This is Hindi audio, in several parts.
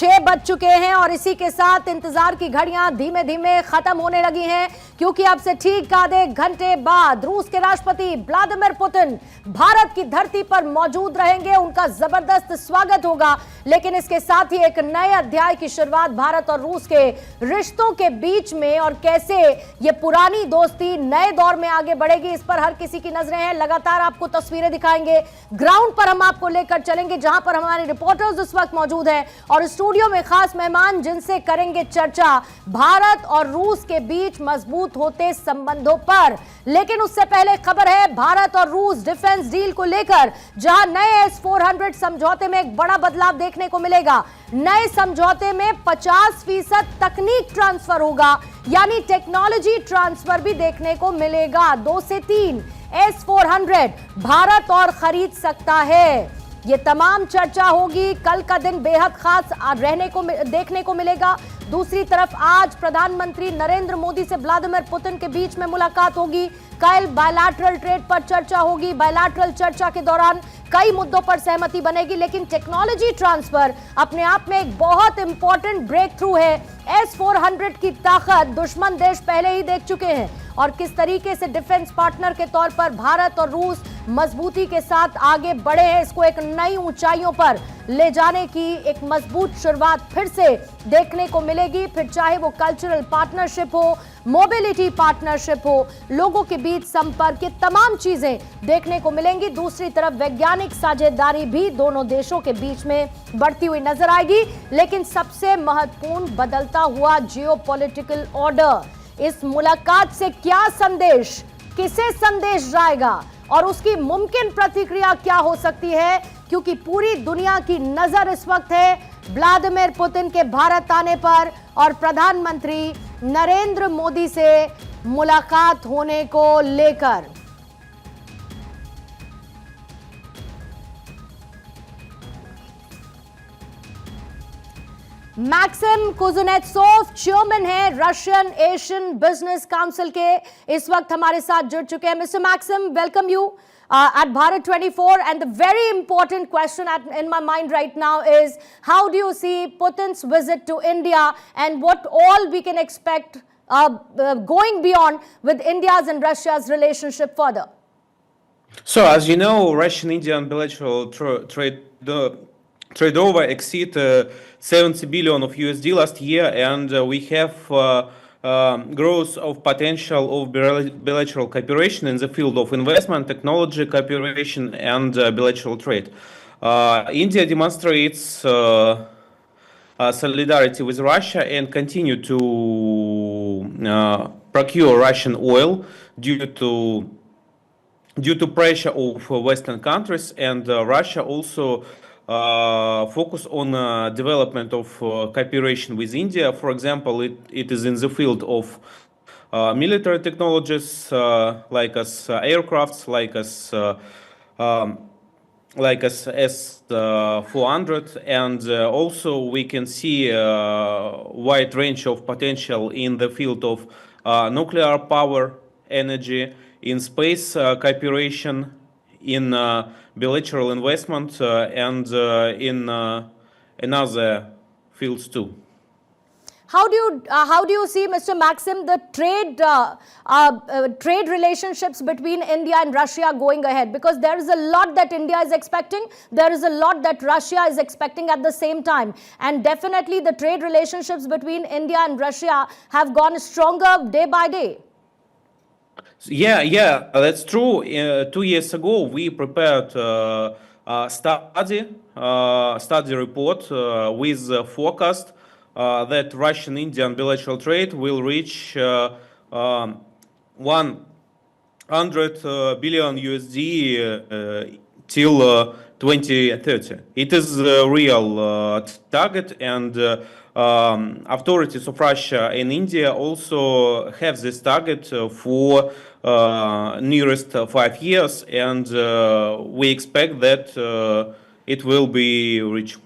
6 बज चुके हैं और इसी के साथ इंतजार की घड़ियां धीमे धीमे खत्म होने लगी हैं, क्योंकि अब से ठीक आधे घंटे बाद रूस के राष्ट्रपति व्लादिमीर पुतिन भारत की धरती पर मौजूद रहेंगे। उनका जबरदस्त स्वागत होगा, लेकिन इसके साथ ही एक नए अध्याय की शुरुआत भारत और रूस के रिश्तों के बीच में, और कैसे ये पुरानी दोस्ती नए दौर में आगे बढ़ेगी, इस पर हर किसी की नजरें हैं। लगातार आपको तस्वीरें दिखाएंगे, ग्राउंड पर हम आपको लेकर चलेंगे जहां पर हमारे रिपोर्टर्स इस वक्त मौजूद हैं, और स्टूडियो में खास मेहमान जिनसे करेंगे चर्चा भारत और रूस के बीच मजबूत होते संबंधों पर। लेकिन उससे पहले खबर है भारत और रूस डिफेंस डील को लेकर, जहां नए S-400 समझौते में एक बड़ा बदलाव देखने को मिलेगा। नए समझौते में 50% तकनीक ट्रांसफर होगा, यानी टेक्नोलॉजी ट्रांसफर भी देखने को मिलेगा। 2 से 3 S-400 भारत और खरीद सकता है। ये तमाम चर्चा होगी। कल का दिन बेहद खास देखने को मिलेगा। दूसरी तरफ आज प्रधानमंत्री नरेंद्र मोदी से व्लादिमीर पुतिन के बीच में मुलाकात होगी। कल बायलैटरल ट्रेड पर चर्चा होगी। बायलैटरल चर्चा के दौरान कई मुद्दों पर सहमति बनेगी, लेकिन टेक्नोलॉजी ट्रांसफर अपने आप में एक बहुत इंपॉर्टेंट ब्रेक थ्रू है। S-400 की ताकत दुश्मन देश पहले ही देख चुके हैं, और किस तरीके से डिफेंस पार्टनर के तौर पर भारत और रूस मजबूती के साथ आगे बढ़े हैं, इसको एक नई ऊंचाइयों पर ले जाने की एक मजबूत शुरुआत फिर से देखने को मिलेगी। फिर चाहे वो कल्चरल पार्टनरशिप हो, मोबिलिटी पार्टनरशिप हो, लोगों के बीच संपर्क, ये तमाम चीजें देखने को मिलेंगी। दूसरी तरफ वैज्ञानिक साझेदारी भी दोनों देशों के बीच में बढ़ती हुई नजर आएगी। लेकिन सबसे महत्वपूर्ण बदलता हुआ जियोपॉलिटिकल ऑर्डर, इस मुलाकात से क्या संदेश, किसे संदेश जाएगा और उसकी मुमकिन प्रतिक्रिया क्या हो सकती है, क्योंकि पूरी दुनिया की नजर इस वक्त है व्लादिमीर पुतिन के भारत आने पर और प्रधानमंत्री नरेंद्र मोदी से मुलाकात होने को लेकर। मैक्सिम कुजुनेत्सोव चेयरमैन है रशियन एशियन बिजनेस काउंसिल के, इस वक्त हमारे साथ जुड़ चुके हैं। Mister Maxim, welcome you at Bharat 24, and the very important question in my mind right now is, how do you see Putin's visit to India and what all we can expect going beyond with India's and Russia's relationship further? So, as you know, Russian-Indian bilateral trade over exceed 70 billion of USD last year, and we have growth of potential of bilateral cooperation in the field of investment, technology cooperation, and bilateral trade. India demonstrates solidarity with Russia and continue to procure Russian oil due to pressure of Western countries, and Russia also focus on development of cooperation with India. For example, it is in the field of military technologies, like as aircrafts, like as S-400, and also we can see a wide range of potential in the field of nuclear power, energy, in space cooperation, in bilateral investment, and in other fields too. How do you see, Mr. Maxim, the trade relationships between India and Russia going ahead? Because there is a lot that India is expecting, there is a lot that Russia is expecting at the same time, and definitely the trade relationships between India and Russia have gone stronger day by day. Yeah, that's true. 2 years ago, we prepared a study report with a forecast that Russian-Indian bilateral trade will reach 100 billion USD till 2030. It is a real target, and authorities of Russia and India also have this target for nearest 5 years, and we expect that it will be reached.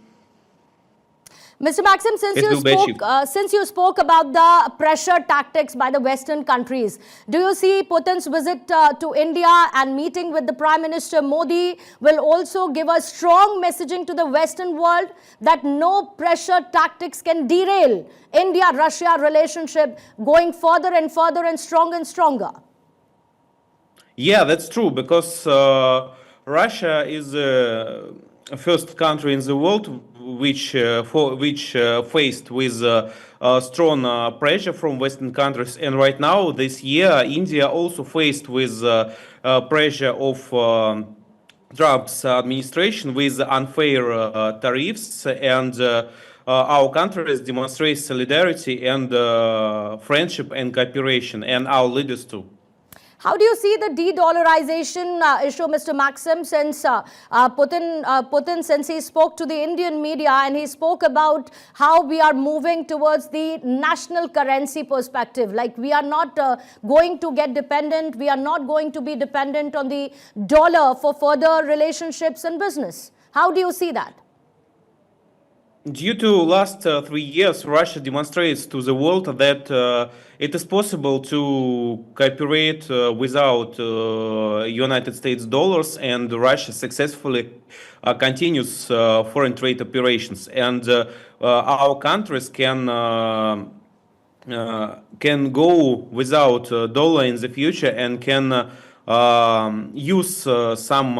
Mr. Maxim, since you spoke about the pressure tactics by the Western countries, do you see Putin's visit to India and meeting with the Prime Minister Modi will also give a strong messaging to the Western world that no pressure tactics can derail India-Russia relationship going further and further and stronger? Yeah, that's true, because Russia is the first country in the world which faced with strong pressure from Western countries, and right now this year India also faced with pressure of Trump's administration with unfair tariffs, and our countries demonstrate solidarity and friendship and cooperation, and our leaders too. How do you see the de-dollarization issue, Mr. Maxim, since Putin, since he spoke to the Indian media and he spoke about how we are moving towards the national currency perspective, like we are not going to get dependent, we are not going to be dependent on the dollar for further relationships and business. How do you see that? Due to last 3 years, Russia demonstrates to the world that it is possible to cooperate without United States dollars, and Russia successfully continues foreign trade operations. And our countries can go without dollar in the future and can use some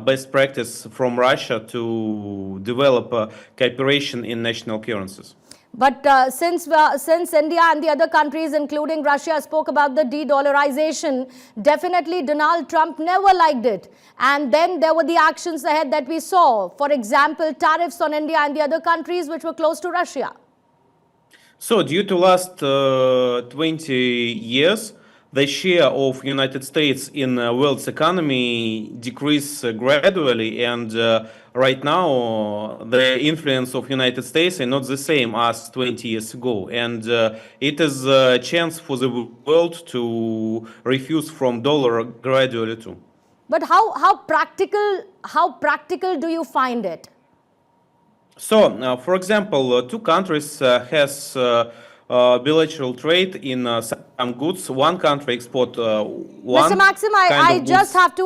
best practice from Russia to develop cooperation in national currencies. But since India and the other countries, including Russia, spoke about the de-dollarization, definitely Donald Trump never liked it. And then there were the actions ahead that we saw. For example, tariffs on India and the other countries which were close to Russia. So due to last 20 years, the share of United States in world's economy decreased gradually, and right now the influence of United States is not the same as 20 years ago, and it is a chance for the world to refuse from dollar gradually too. But how practical do you find it? So, for example, two countries has bilateral trade in some goods. One country export one. Mr. Maxim, I just have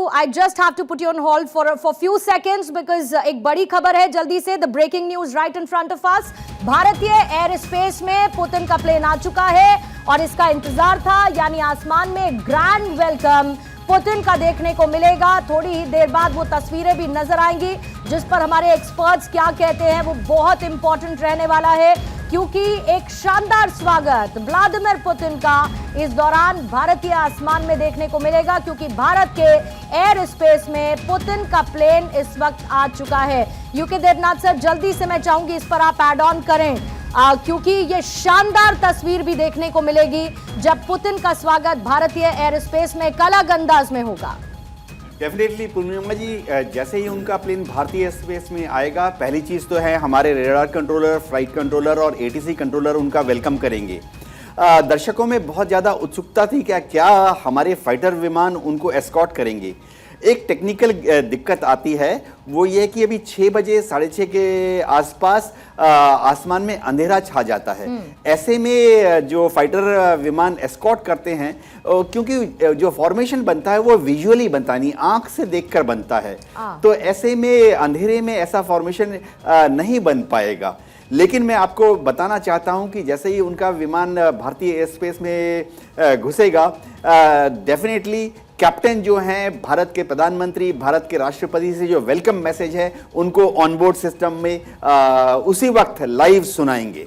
to put you on hold for few seconds because एक बड़ी खबर है जल्दी से. The breaking news right in front of us. भारतीय एयर स्पेस में पुतिन का प्लेन आ चुका है और इसका इंतजार था, यानी आसमान में ग्रैंड वेलकम पुतिन का देखने को मिलेगा. थोड़ी ही देर बाद वो तस्वीरें भी नजर आएंगी जिस पर हमारे एक्सपर्ट्स क्या कहते हैं वो बहुत इंपॉर्टेंट रहने वाला है, क्योंकि एक शानदार स्वागत व्लादिमीर पुतिन का इस दौरान भारतीय आसमान में देखने को मिलेगा, क्योंकि भारत के एयर स्पेस में पुतिन का प्लेन इस वक्त आ चुका है. यूके देवनाथ सर, जल्दी से मैं चाहूंगी इस पर आप ऐड ऑन करें, क्योंकि ये शानदार तस्वीर भी देखने को मिलेगी जब पुतिन का स्वागत भारतीय एयर स्पेस में अलग अंदाज में होगा. डेफिनेटली पूर्णिमा जी, जैसे ही उनका प्लेन भारतीय स्पेस में आएगा, पहली चीज़ तो है हमारे रेडार कंट्रोलर, फ्लाइट कंट्रोलर और एटीसी कंट्रोलर उनका वेलकम करेंगे. दर्शकों में बहुत ज़्यादा उत्सुकता थी क्या हमारे फाइटर विमान उनको एस्कॉर्ट करेंगे. एक टेक्निकल दिक्कत आती है, वो ये कि अभी 6 बजे 6:30 के आसपास आसमान में अंधेरा छा जाता है. ऐसे में जो फाइटर विमान एस्कॉर्ट करते हैं, क्योंकि जो फॉर्मेशन बनता है वो विजुअली बनता है, नहीं आंख से देखकर बनता है, तो ऐसे में अंधेरे में ऐसा फॉर्मेशन नहीं बन पाएगा. लेकिन मैं आपको बताना चाहता हूं कि जैसे ही उनका विमान भारतीय एयर स्पेस में घुसेगा, डेफिनेटली कैप्टन जो हैं, भारत के प्रधानमंत्री, भारत के राष्ट्रपति से जो वेलकम मैसेज है उनको ऑनबोर्ड सिस्टम में उसी वक्त लाइव सुनाएंगे.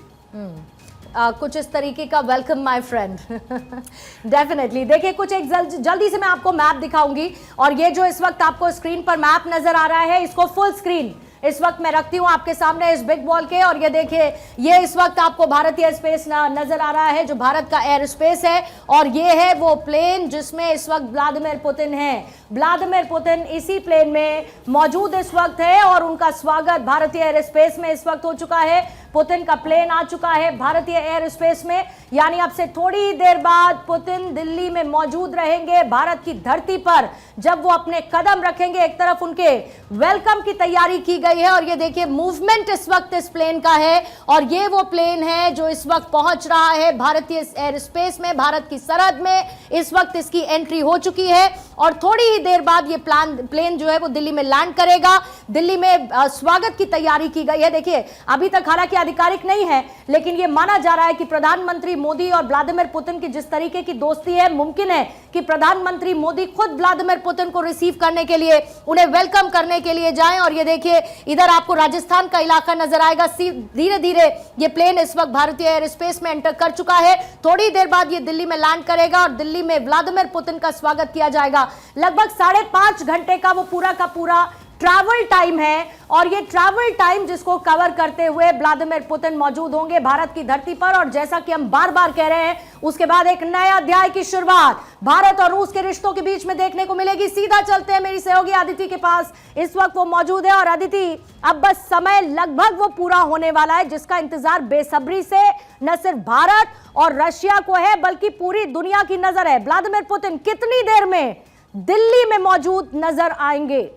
कुछ इस तरीके का वेलकम माय फ्रेंड. डेफिनेटली. देखिए, कुछ एक जल्दी से मैं आपको मैप दिखाऊंगी, और ये जो इस वक्त आपको स्क्रीन पर मैप नजर आ रहा है, इसको फुल स्क्रीन इस वक्त मैं रखती हूं आपके सामने इस बिग वॉल के, और ये देखिए, ये इस वक्त आपको भारतीय स्पेस नजर आ रहा है जो भारत का एयर स्पेस है, और ये है वो प्लेन जिसमें इस वक्त व्लादिमीर पुतिन है. व्लादिमीर पुतिन इसी प्लेन में मौजूद इस वक्त है और उनका स्वागत भारतीय एयर स्पेस में इस वक्त हो चुका है. पुतिन का प्लेन आ चुका है भारतीय एयर स्पेस में, यानी अब से थोड़ी देर बाद पुतिन दिल्ली में मौजूद रहेंगे भारत की धरती पर। जब वो अपने कदम रखेंगे, एक तरफ उनके वेलकम की तैयारी की गई है और ये देखिए मूवमेंट इस वक्त इस प्लेन का है और ये वो प्लेन है जो इस वक्त पहुंच रहा है भारतीय एयर स्पेस में, भारत की सरहद में। इस वक्त इसकी एंट्री हो चुकी है और थोड़ी ही देर बाद ये प्लेन जो है वो दिल्ली में लैंड करेगा। दिल्ली में स्वागत की तैयारी की गई है। देखिए अभी तक हालांकि आधिकारिक नहीं है, लेकिन ये माना जा रहा है कि प्रधानमंत्री मोदी और व्लादिमीर पुतिन की जिस तरीके की दोस्ती है, मुमकिन है कि प्रधानमंत्री मोदी खुद व्लादिमीर पुतिन को रिसीव करने के लिए, उन्हें वेलकम करने के लिए जाएं। और ये देखिए इधर आपको राजस्थान का इलाका नजर आएगा। धीरे धीरे ये प्लेन इस वक्त भारतीय एयर स्पेस में एंटर कर चुका है। थोड़ी देर बाद ये दिल्ली में लैंड करेगा और दिल्ली में व्लादिमीर पुतिन का स्वागत किया जाएगा। लगभग 5.5 घंटे का वो पूरा का पूरा ट्रैवल टाइम है और ये ट्रैवल टाइम जिसको कवर करते हुए व्लादिमीर पुतिन मौजूद होंगे भारत की धरती पर। और जैसा कि हम बार बार कह रहे हैं, उसके बाद एक नए अध्याय की शुरुआत भारत और रूस के रिश्तों के बीच में देखने को मिलेगी। सीधा चलते हैं मेरी सहयोगी अदिति के पास, इस वक्त वो मौजूद है। और अदिति, अब बस समय लगभग वो पूरा होने वाला है जिसका इंतजार बेसब्री से न सिर्फ भारत और रशिया को है बल्कि पूरी दुनिया की नजर है। व्लादिमीर पुतिन कितनी देर में दिल्ली में मौजूद नजर आएंगे?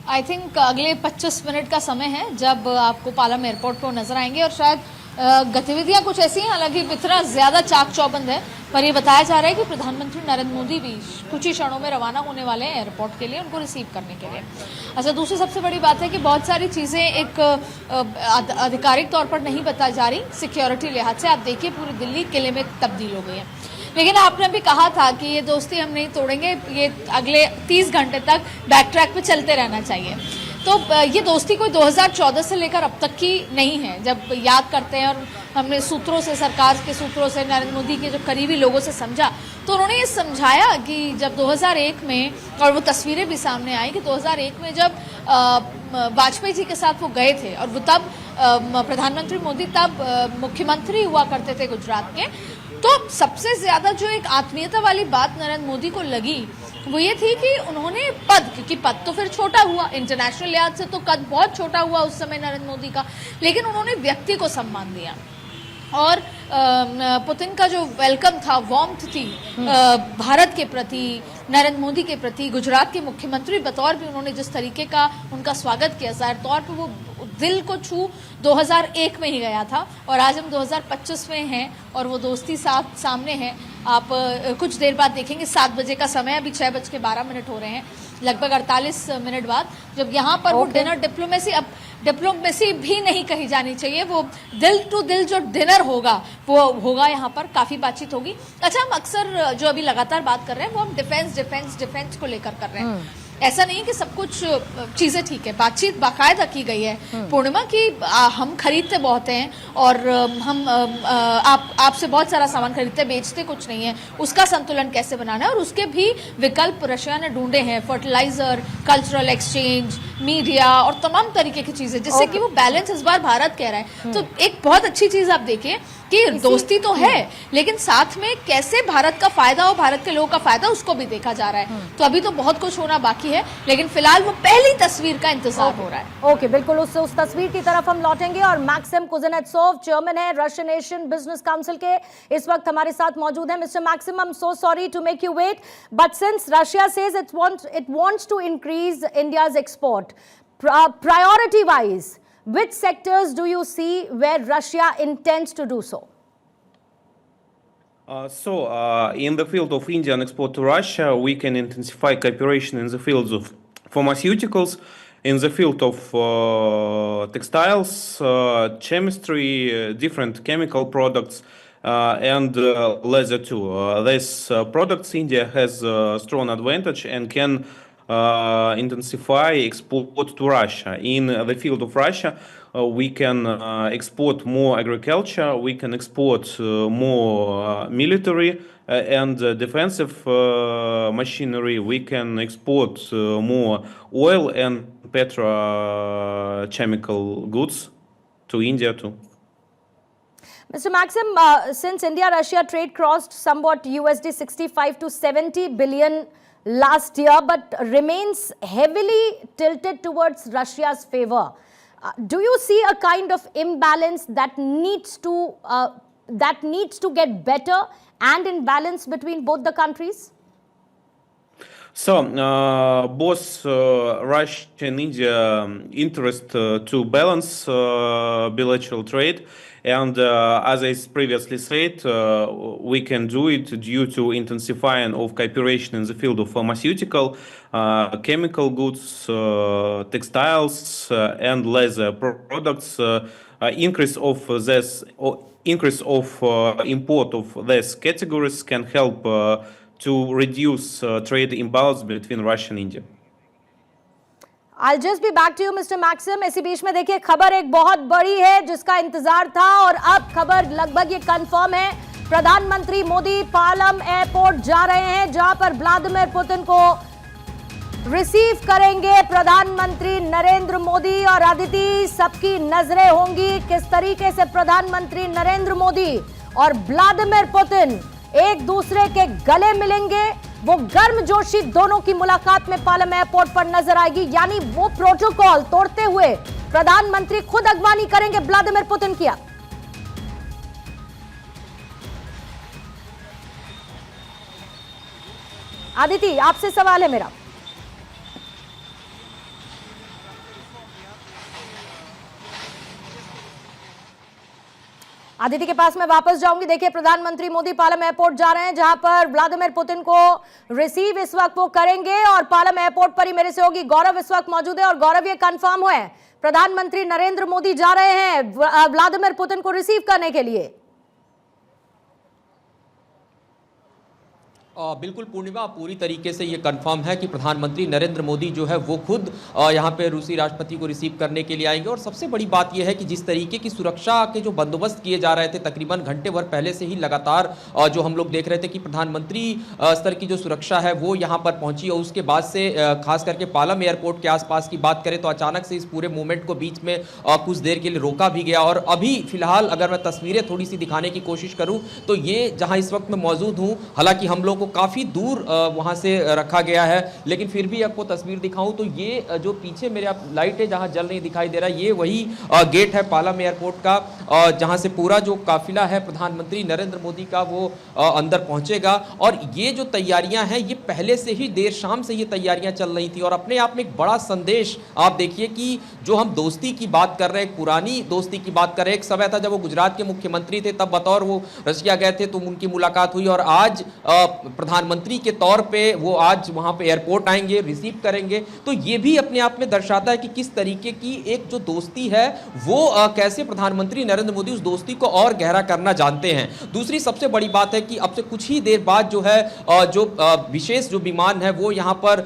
आई थिंक अगले 25 मिनट का समय है जब आपको पालम एयरपोर्ट पर नजर आएंगे और शायद गतिविधियां कुछ ऐसी हैं, हालांकि इतना ज़्यादा चाक चौबंद है, पर ये बताया जा रहा है कि प्रधानमंत्री नरेंद्र मोदी भी कुछ ही क्षणों में रवाना होने वाले हैं एयरपोर्ट के लिए, उनको रिसीव करने के लिए। अच्छा, दूसरी सबसे बड़ी बात है कि बहुत सारी चीज़ें एक आधिकारिक तौर पर नहीं बताई जा रही सिक्योरिटी लिहाज से। आप देखिए पूरी दिल्ली किले में तब्दील हो गई है, लेकिन आपने भी कहा था कि ये दोस्ती हम नहीं तोड़ेंगे, ये अगले 30 घंटे तक बैक ट्रैक पे चलते रहना चाहिए। तो ये दोस्ती कोई 2014 से लेकर अब तक की नहीं है। जब याद करते हैं और हमने सूत्रों से, सरकार के सूत्रों से, नरेंद्र मोदी के जो करीबी लोगों से समझा, तो उन्होंने ये समझाया कि जब 2001 में, और वो तस्वीरें भी सामने आई कि 2001 में जब वाजपेयी जी के साथ वो गए थे और वो तब प्रधानमंत्री मोदी तब मुख्यमंत्री हुआ करते थे गुजरात के, तो सबसे ज्यादा जो एक आत्मीयता वाली बात नरेंद्र मोदी को लगी वो ये थी कि उन्होंने पद, क्योंकि पद तो फिर छोटा हुआ, इंटरनेशनल लिहाज से तो कद बहुत छोटा हुआ उस समय नरेंद्र मोदी का, लेकिन उन्होंने व्यक्ति को सम्मान दिया। और पुतिन का जो वेलकम था, वार्मथ थी भारत के प्रति, नरेंद्र मोदी के प्रति, गुजरात के मुख्यमंत्री बतौर भी उन्होंने जिस तरीके का उनका स्वागत किया, जाहिर तौर पर वो दिल को छू 2001 में ही गया था। और आज हम 2025 में हैं और वो दोस्ती सामने है। आप कुछ देर बाद देखेंगे, 7 बजे का समय, अभी 6:12 हो रहे हैं, लगभग 48 मिनट बाद जब यहाँ पर वो डिनर डिप्लोमेसी, अब डिप्लोमेसी भी नहीं कही जानी चाहिए, वो दिल टू दिल जो डिनर होगा वो होगा, यहाँ पर काफ़ी बातचीत होगी। अच्छा, हम अक्सर जो अभी लगातार बात कर रहे हैं वो हम डिफेंस को लेकर कर रहे हैं। ऐसा नहीं कि सब कुछ चीज़ें ठीक है, बातचीत बाकायदा की गई है पूर्णिमा की। हम खरीदते बहुत हैं और हम आपसे बहुत सारा सामान खरीदते, बेचते कुछ नहीं है। उसका संतुलन कैसे बनाना है और उसके भी विकल्प रशिया ने ढूंढे हैं, फर्टिलाइजर, कल्चरल एक्सचेंज, मीडिया और तमाम तरीके की चीज़ें, जिससे कि वो बैलेंस इस बार भारत कह रहा है। तो एक बहुत अच्छी चीज़ आप देखिए कि दोस्ती तो है, लेकिन साथ में कैसे भारत का फायदा हो, भारत के लोगों का फायदा, उसको भी देखा जा रहा है। तो अभी तो बहुत कुछ होना बाकी है, लेकिन फिलहाल वो पहली तस्वीर का इंतजार हो रहा है। ओके, बिल्कुल उस तस्वीर की तरफ हम लौटेंगे। और मैक्सिम कुजनेत्सोव, चेयरमैन है रशियन एशियन बिजनेस काउंसिल के, इस वक्त हमारे साथ मौजूद है। Mister Maxim, I am so sorry to make you wait, but since Russia says it wants to increase India's export, priority wise, which sectors do you see where Russia intends to do so? In the field of Indian export to Russia, we can intensify cooperation in the fields of pharmaceuticals, in the field of textiles, chemistry, different chemical products, and leather too. These products India has a strong advantage and can intensify export to Russia. In the field of Russia, we can export more agriculture, we can export more military and defensive machinery, we can export more oil and petrochemical goods to India too. Mr. Maxim, since India-Russia trade crossed somewhat USD 65 to 70 billion last year, but remains heavily tilted towards Russia's favor. Do you see a kind of imbalance that needs to get better and in balance between both the countries? So, both Russia and India interest to balance bilateral trade, and as I previously said, we can do it due to intensifying of cooperation in the field of pharmaceutical, chemical goods, textiles, and leather products. Increase of import of these categories can help to reduce trade imbalance between Russia and India. I'll just be back to you, Mr. Maxim. इसी बीच में देखिए खबर एक बहुत बड़ी है जिसका इंतजार था और अब खबर लगभग ये कंफर्म है। प्रधानमंत्री मोदी पालम एयरपोर्ट जा रहे हैं जहां पर व्लादिमीर पुतिन को रिसीव करेंगे प्रधानमंत्री नरेंद्र मोदी। और अदिति, सबकी नजरें होंगी किस तरीके से प्रधानमंत्री नरेंद्र मोदी और व्लादिमीर पुतिन एक दूसरे के गले मिलेंगे। वो गर्मजोशी दोनों की मुलाकात में पालम एयरपोर्ट पर नजर आएगी, यानी वो प्रोटोकॉल तोड़ते हुए प्रधानमंत्री खुद अगवानी करेंगे व्लादिमीर पुतिन की। आदिति, आपसे सवाल है मेरा। आदिति के पास मैं वापस जाऊंगी। देखिए, प्रधानमंत्री मोदी पालम एयरपोर्ट जा रहे हैं जहां पर व्लादिमीर पुतिन को रिसीव इस वक्त वो करेंगे और पालम एयरपोर्ट पर ही मेरे से होगी गौरव इस वक्त मौजूद है। और गौरव, ये कंफर्म हुआ है प्रधानमंत्री नरेंद्र मोदी जा रहे हैं व्लादिमीर पुतिन को रिसीव करने के लिए? बिल्कुल पूर्णिमा, पूरी तरीके से ये कंफर्म है कि प्रधानमंत्री नरेंद्र मोदी जो है वो खुद यहाँ पे रूसी राष्ट्रपति को रिसीव करने के लिए आएंगे। और सबसे बड़ी बात यह है कि जिस तरीके की सुरक्षा के जो बंदोबस्त किए जा रहे थे तकरीबन घंटे भर पहले से ही लगातार जो हम लोग देख रहे थे कि प्रधानमंत्री स्तर की जो सुरक्षा है वो यहाँ पर पहुंची। और उसके बाद से खास करके पालम एयरपोर्ट के आसपास की बात करें तो अचानक से इस पूरे मूवमेंट को बीच में कुछ देर के लिए रोका भी गया। और अभी फिलहाल अगर मैं तस्वीरें थोड़ी सी दिखाने की कोशिश करूँ तो ये जहाँ इस वक्त मैं मौजूद हूँ, हालांकि हम लोग को काफी दूर वहां से रखा गया है, लेकिन फिर भी आपको तस्वीर दिखाऊं तो ये जो पीछे मेरे आप लाइट है जहां जल नहीं दिखाई दे रहा, ये वही गेट है पालम एयरपोर्ट का जहां से पूरा जो काफिला है प्रधानमंत्री नरेंद्र मोदी का वो अंदर पहुंचेगा। और ये जो तैयारियां हैं ये पहले से ही देर शाम से ये तैयारियां चल रही थी और अपने आप में एक बड़ा संदेश आप देखिए कि जो हम दोस्ती की बात कर रहे हैं, पुरानी दोस्ती की बात कर रहे हैं। एक समय था जब वो गुजरात के मुख्यमंत्री थे, तब बतौर वो रशिया गए थे तो उनकी मुलाकात हुई और आज प्रधानमंत्री के तौर पे वो आज वहां पे एयरपोर्ट आएंगे, रिसीव करेंगे। तो ये भी अपने आप में दर्शाता है कि किस तरीके की एक जो दोस्ती है वो कैसे प्रधानमंत्री नरेंद्र मोदी उस दोस्ती को और गहरा करना जानते हैं। दूसरी सबसे बड़ी बात है कि अब से कुछ ही देर बाद जो है जो विशेष जो विमान है वो यहाँ पर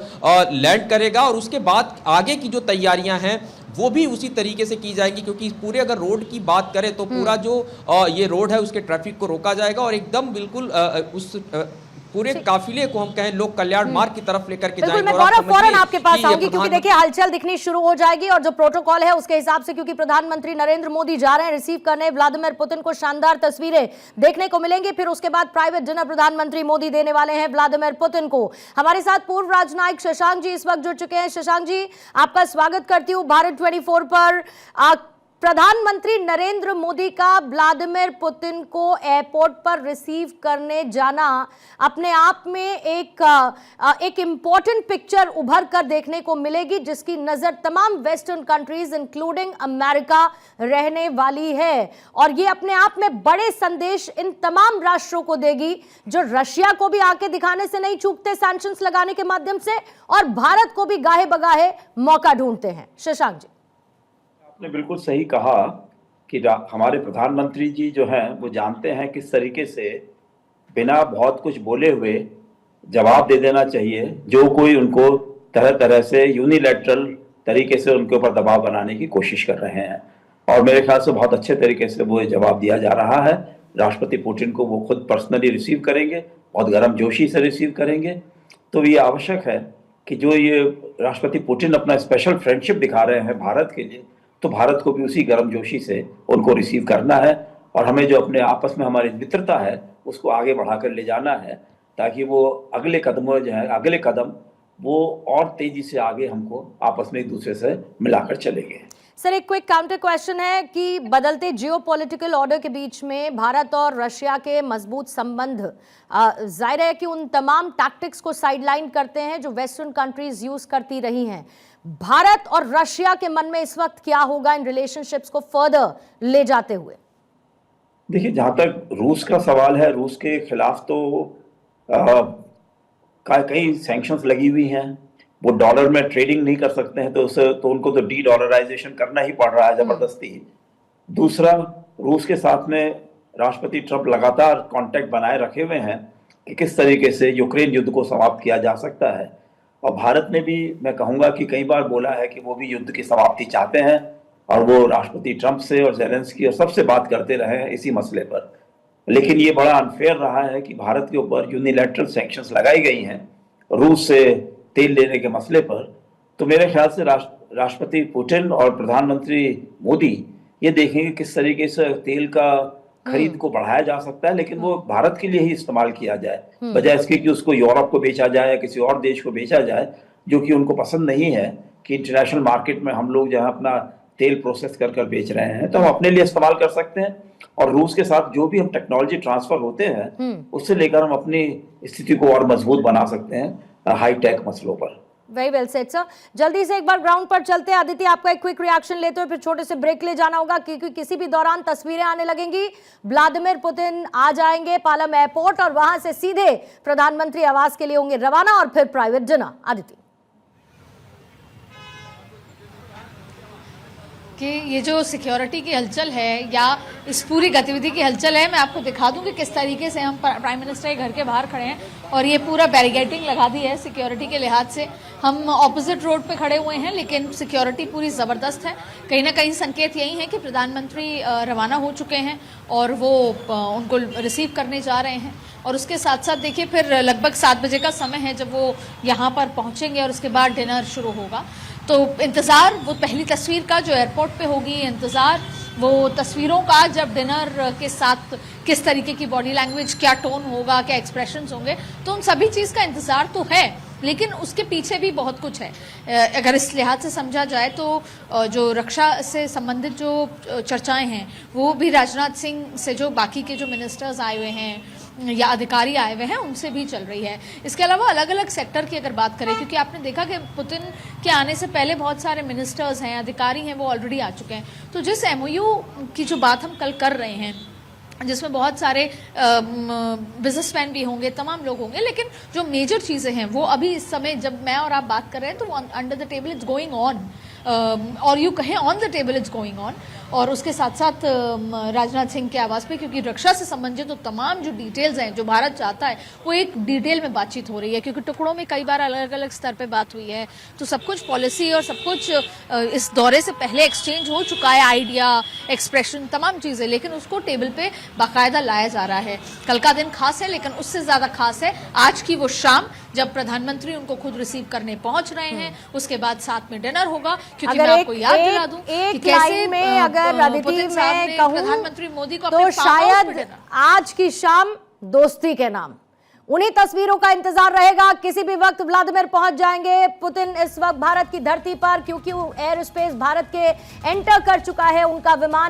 लैंड करेगा और उसके बाद आगे की जो तैयारियां हैं वो भी उसी तरीके से की जाएगी, क्योंकि पूरे अगर रोड की बात करें तो पूरा जो ये रोड है उसके ट्रैफिक को रोका जाएगा और एकदम बिल्कुल उस पूरे काफिले को हम कहें लोक कल्याण मार्ग की तरफ लेकर के जाएंगे। मैं गौरव फौरन आपके पास आऊंगी क्योंकि देखिए हलचल दिखनी शुरू हो जाएगी और जो प्रोटोकॉल है उसके हिसाब से, क्योंकि प्रधानमंत्री नरेंद्र मोदी जा रहे हैं रिसीव करने व्लादिमीर पुतिन को, शानदार तस्वीरें देखने को मिलेंगी। फिर उसके बाद प्राइवेट डिनर प्रधानमंत्री मोदी देने वाले हैं व्लादिमीर पुतिन को। हमारे साथ पूर्व राजनायक शशांक जी इस वक्त जुड़ चुके हैं। शशांक जी, आपका स्वागत करती हूँ भारत 24 पर। प्रधानमंत्री नरेंद्र मोदी का व्लादिमीर पुतिन को एयरपोर्ट पर रिसीव करने जाना अपने आप में एक इंपॉर्टेंट पिक्चर उभर कर देखने को मिलेगी जिसकी नजर तमाम वेस्टर्न कंट्रीज इंक्लूडिंग अमेरिका रहने वाली है। और ये अपने आप में बड़े संदेश इन तमाम राष्ट्रों को देगी जो रशिया को भी आके दिखाने से नहीं चूकते सैंक्शंस लगाने के माध्यम से और भारत को भी गाहे बगाहे मौका ढूंढते हैं। शशांक जी, आपने बिल्कुल सही कहा कि हमारे प्रधानमंत्री जी जो हैं वो जानते हैं किस तरीके से बिना बहुत कुछ बोले हुए जवाब दे देना चाहिए जो कोई उनको तरह तरह से यूनिलैटरल तरीके से उनके ऊपर दबाव बनाने की कोशिश कर रहे हैं। और मेरे ख्याल से बहुत अच्छे तरीके से वो जवाब दिया जा रहा है। राष्ट्रपति पुतिन को वो खुद पर्सनली रिसीव करेंगे, बहुत गर्मजोशी से रिसीव करेंगे। तो ये आवश्यक है कि जो ये राष्ट्रपति पुतिन अपना स्पेशल फ्रेंडशिप दिखा रहे हैं भारत के लिए, तो भारत को भी उसी गर्मजोशी से उनको रिसीव करना है और हमें जो अपने आपस में हमारी मित्रता है उसको आगे बढ़ाकर ले जाना है। ताकि वो अगले कदमों जो है, अगले कदम वो और तेजी से आगे हमको आपस में एक दूसरे से मिलाकर चलेंगे। सर, एक क्विक काउंटर क्वेश्चन है कि बदलते जियोपॉलिटिकल ऑर्डर के बीच में भारत और रशिया के मजबूत संबंध जाहिर है कि उन तमाम टैक्टिक्स को साइडलाइन करते हैं जो वेस्टर्न कंट्रीज यूज करती रही हैं। भारत और रशिया के मन में इस वक्त क्या होगा इन रिलेशनशिप्स को फर्दर ले जाते हुए? देखिए, जहां तक रूस का सवाल है, रूस के खिलाफ तो कई सैंक्शंस लगी हुई हैं। वो डॉलर में ट्रेडिंग नहीं कर सकते हैं, तो उनको तो डी डॉलराइजेशन करना ही पड़ रहा है जबरदस्ती। दूसरा, रूस के साथ में राष्ट्रपति ट्रंप लगातार कांटेक्ट बनाए रखे हुए हैं कि किस तरीके से यूक्रेन युद्ध को समाप्त किया जा सकता है। और भारत ने भी, मैं कहूंगा कि कई बार बोला है कि वो भी युद्ध की समाप्ति चाहते हैं, और वो राष्ट्रपति ट्रंप से और जेलेंस्की और सबसे बात करते रहे हैं इसी मसले पर। लेकिन ये बड़ा अनफेयर रहा है कि भारत के ऊपर यूनिलैटरल सैंक्शंस लगाई गई हैं रूस से तेल लेने के मसले पर। तो मेरे ख्याल से राष्ट्रपति पुतिन और प्रधानमंत्री मोदी ये देखेंगे किस तरीके से तेल का खरीद को बढ़ाया जा सकता है, लेकिन वो भारत के लिए ही इस्तेमाल किया जाए, बजाय इसके कि उसको यूरोप को बेचा जाए या किसी और देश को बेचा जाए, जो कि उनको पसंद नहीं है कि इंटरनेशनल मार्केट में हम लोग जहां अपना तेल प्रोसेस कर बेच रहे हैं। तो हम अपने लिए इस्तेमाल कर सकते हैं, और रूस के साथ जो भी हम टेक्नोलॉजी ट्रांसफर होते हैं उससे लेकर हम अपनी स्थिति को और मजबूत बना सकते हैं हाई टेक मसलों पर। Very well said sir. जल्दी से एक बार ग्राउंड पर चलते हैं। आदित्य, आपका एक क्विक रिएक्शन लेते हुए फिर छोटे से ब्रेक ले जाना होगा, क्योंकि किसी भी दौरान तस्वीरें आने लगेंगी। व्लादिमीर पुतिन आ जाएंगे पालम एयरपोर्ट और वहां से सीधे प्रधानमंत्री आवास के लिए होंगे रवाना और फिर प्राइवेट डिनर। आदित्य, कि ये जो सिक्योरिटी की हलचल है या इस पूरी गतिविधि की हलचल है, मैं आपको दिखा दूं कि किस तरीके से हम प्राइम मिनिस्टर के घर के बाहर खड़े हैं और ये पूरा बैरिकेडिंग लगा दी है सिक्योरिटी के लिहाज से। हम ऑपोजिट रोड पे खड़े हुए हैं, लेकिन सिक्योरिटी पूरी ज़बरदस्त है। कहीं ना कहीं संकेत यही है कि प्रधानमंत्री रवाना हो चुके हैं और वो उनको रिसीव करने जा रहे हैं। और उसके साथ साथ देखिए, फिर लगभग 7 बजे का समय है जब वो यहाँ पर पहुँचेंगे और उसके बाद डिनर शुरू होगा। तो इंतज़ार वो पहली तस्वीर का जो एयरपोर्ट पे होगी, इंतज़ार वो तस्वीरों का जब डिनर के साथ किस तरीके की बॉडी लैंग्वेज, क्या टोन होगा, क्या एक्सप्रेशंस होंगे, तो उन सभी चीज़ का इंतज़ार तो है, लेकिन उसके पीछे भी बहुत कुछ है। अगर इस लिहाज से समझा जाए तो जो रक्षा से संबंधित जो चर्चाएं हैं वो भी राजनाथ सिंह से जो बाकी के जो मिनिस्टर्स आए हुए हैं या अधिकारी आए हुए हैं उनसे भी चल रही है। इसके अलावा अलग अलग सेक्टर की अगर बात करें, क्योंकि आपने देखा कि पुतिन के आने से पहले बहुत सारे मिनिस्टर्स हैं, अधिकारी हैं, वो ऑलरेडी आ चुके हैं। तो जिस MOU की जो बात हम कल कर रहे हैं, जिसमें बहुत सारे बिजनेसमैन भी होंगे, तमाम लोग होंगे, लेकिन जो मेजर चीज़ें हैं वो अभी इस समय जब मैं और आप बात कर रहे हैं तो under the table it's going on, और यूँ कहें on the table it's going on. और उसके साथ साथ राजनाथ सिंह के आवास पे, क्योंकि रक्षा से संबंधित तो तमाम जो डिटेल्स हैं जो भारत चाहता है वो एक डिटेल में बातचीत हो रही है, क्योंकि टुकड़ों में कई बार अलग अलग स्तर पे बात हुई है। तो सब कुछ पॉलिसी और सब कुछ इस दौरे से पहले एक्सचेंज हो चुका है, आइडिया, एक्सप्रेशन, तमाम चीज़ें, लेकिन उसको टेबल पे बाकायदा लाया जा रहा है। कल का दिन खास है, लेकिन उससे ज़्यादा खास है आज की वो शाम जब प्रधानमंत्री उनको खुद रिसीव करने पहुंच रहे हैं। उसके बाद साथ में डिनर होगा, क्योंकि मैं आपको याद दिला दूं कि कैसे अगर अदिति मैं कहूं प्रधानमंत्री मोदी को तो शायद आज की शाम दोस्ती के नाम उन्हीं तस्वीरों का इंतजार रहेगा। किसी भी वक्त व्लादिमीर पहुंच जाएंगे। पुतिन इस वक्त भारत की धरती पर, क्योंकि एयर स्पेस भारत के एंटर कर चुका है उनका विमान।